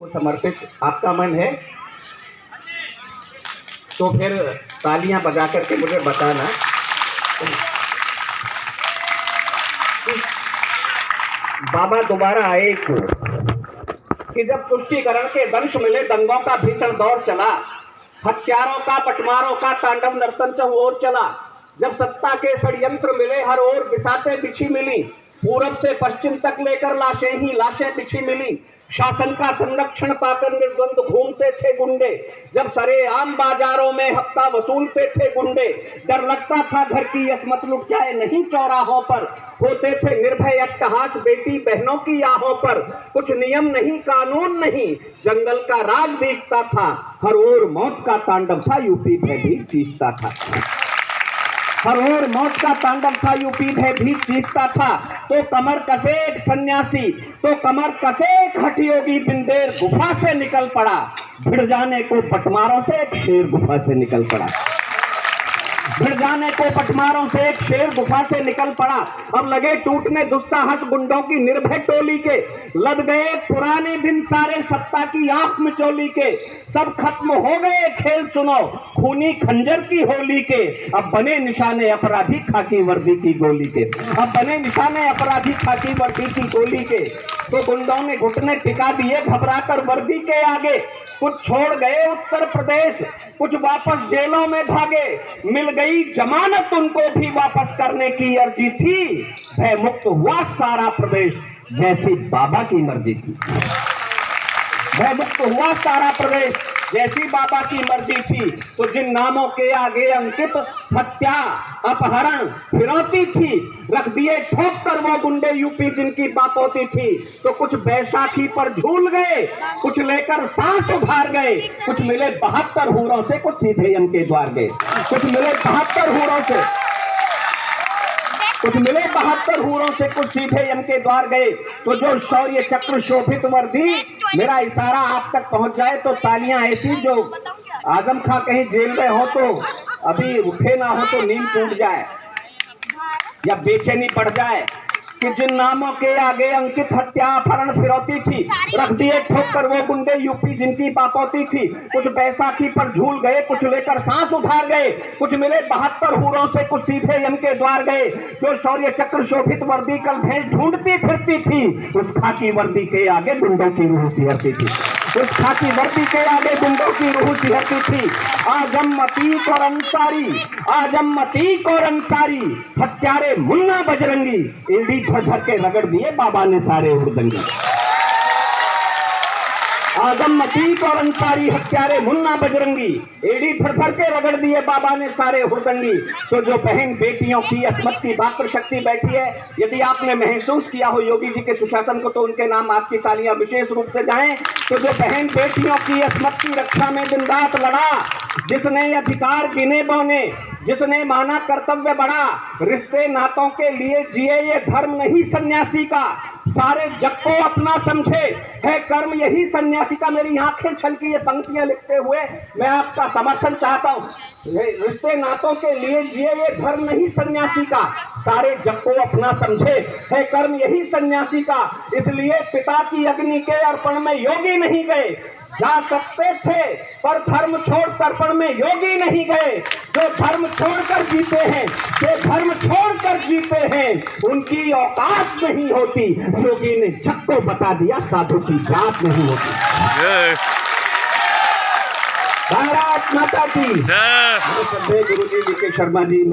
को समर्पित आपका मन है तो फिर तालियां बजा करके मुझे बताना बाबा दोबारा आए क्यों। कि जब तुष्टीकरण के दंश मिले, दंगों का भीषण दौर चला, हत्यारों का पटमारों का तांडव नर्तन चहुओर चला। जब सत्ता के षड्यंत्र मिले, हर ओर बिसाते बिछी मिली, पूरब से पश्चिम तक लेकर लाशें ही लाशें बिछी मिली। शासन का संरक्षण पाकर निर्द्वंद घूमते थे गुंडे, जब सरेआम बाजारों में हफ्ता वसूलते थे गुंडे। डर लगता था घर की असमत लुट जाए नहीं चौराहों पर, होते थे निर्भय अट्टहास बेटी बहनों की आहों पर। कुछ नियम नहीं कानून नहीं, जंगल का राज दिखता था, हर ओर मौत का तांडव था, यूपी भयभीत चीखता था। हर ओर मौत का तांडव था, यूपी भयभीत चीखता था। तो कमर कसे एक सन्यासी, तो कमर कसे एक हठयोगी बिंदेर गुफा से निकल पड़ा। भिड़ जाने को पटमारों से एक शेर गुफा से निकल पड़ा। भिड़ जाने को पटमारों से एक शेर गुफा से निकल पड़ा। अब लगे टूटने दुस्साहस गुंडों की निर्भय टोली के, लद गए पुराने दिन सारे सत्ता की आंख मिचोली के। सब खत्म हो गए खेल सुनो खूनी खंजर की होली के, अब बने निशाने अपराधी खाकी वर्दी की गोली के। अब बने निशाने अपराधी खाकी वर्दी की गोली के। तो गुंडों ने घुटने टिका दिए घबराकर वर्दी के आगे। कुछ छोड़ गए उत्तर प्रदेश, कुछ वापस जेलों में भागे। मिल गई जमानत उनको भी वापस करने की अर्जी थी, भय मुक्त हुआ सारा प्रदेश जैसी बाबा की मर्जी थी। भय मुक्त हुआ सारा प्रदेश जैसी बाबा की मर्जी थी। तो जिन नामों के आगे अंकित हत्या अपहरण फिरौती थी, रख दिए ठोक कर वो गुंडे यूपी जिनकी बात होती थी। तो कुछ बैसाखी पर झूल गए, कुछ लेकर सांस उभार गए। कुछ मिले 72 हूरों से, कुछ सीधे यम के द्वार गए। कुछ मिले 72 हूरों से, कुछ मिले 72 हूरों से, कुछ सीधे यम के द्वार गए। तो जो शौर्य चक्र शोभित वर्दी, मेरा इशारा आप तक पहुंच जाए तो तालियां ऐसी जो आजम खां कहीं जेल में हो तो अभी उठे ना हो तो नींद टूट जाए या बेचैनी पड़ जाए। कि जिन नामों के आगे अंकित हत्या अपहरण फिरौती थी, रख दिए ठोक कर वो गुंडे यूपी जिनकी बापोती थी। कुछ बैसाखी पर झूल गए, कुछ लेकर सांस उधार गए। कुछ मिले 72 हूरों से, कुछ सीधे यम के द्वार गए। जो शौर्य चक्र शोभित वर्दी कल भेष ढूंढती फिरती थी, उस खाकी वर्दी के आगे गुंडों की रूह सिहरती थी। उस खाकी वर्दी के आगे गुंडों की रूह सिहरती थी। आजम अतीक और अंसारी, आजम अतीक और अंसारी, हत्यारे मुन्ना बजरंगी, एड़ी भर के रगड़ दिए बाबा ने सारे हुड़दंगी। आजम अतीक और अंसारी, हत्यारे मुन्ना बजरंगी, एड़ी भर के रगड़ दिए बाबा ने सारे हुड़दंगी। तो जो बहन बेटियों की असमत की मातृ शक्ति बैठी है, यदि आपने महसूस किया हो योगी जी के सुशासन को, तो उनके नाम आपकी तालियां विशेष रूप से जाएं। तो जो बहन बेटियों की असमत की रक्षा में दिन रात लड़ा, जिसने अधिकार गिने बौने, जिसने माना कर्तव्य बड़ा, रिश्ते नातों के लिए जिए ये धर्म नहीं सन्यासी का, सारे जग को अपना समझे है कर्म यही सन्यासी का। मेरी आंखें छलकी ये पंक्तियां लिखते हुए मैं आपका समर्थन चाहता हूँ। रिश्ते नातों के लिए जिए ये धर्म नहीं सन्यासी का, सारे जग को अपना समझे है कर्म यही सन्यासी का। इसलिए पिता की अग्नि के अर्पण में योगी नहीं गए, जा सकते थे पर धर्म छोड़ तर्पण में योगी नहीं गए। जो धर्म छोड़कर जीते हैं, जो धर्म छोड़कर जीते हैं, उनकी औकात नहीं होती। योगी ने जग को बता दिया साधु की जात नहीं होती। भारत माता की जय। गुरु जी वी के शर्मा जी।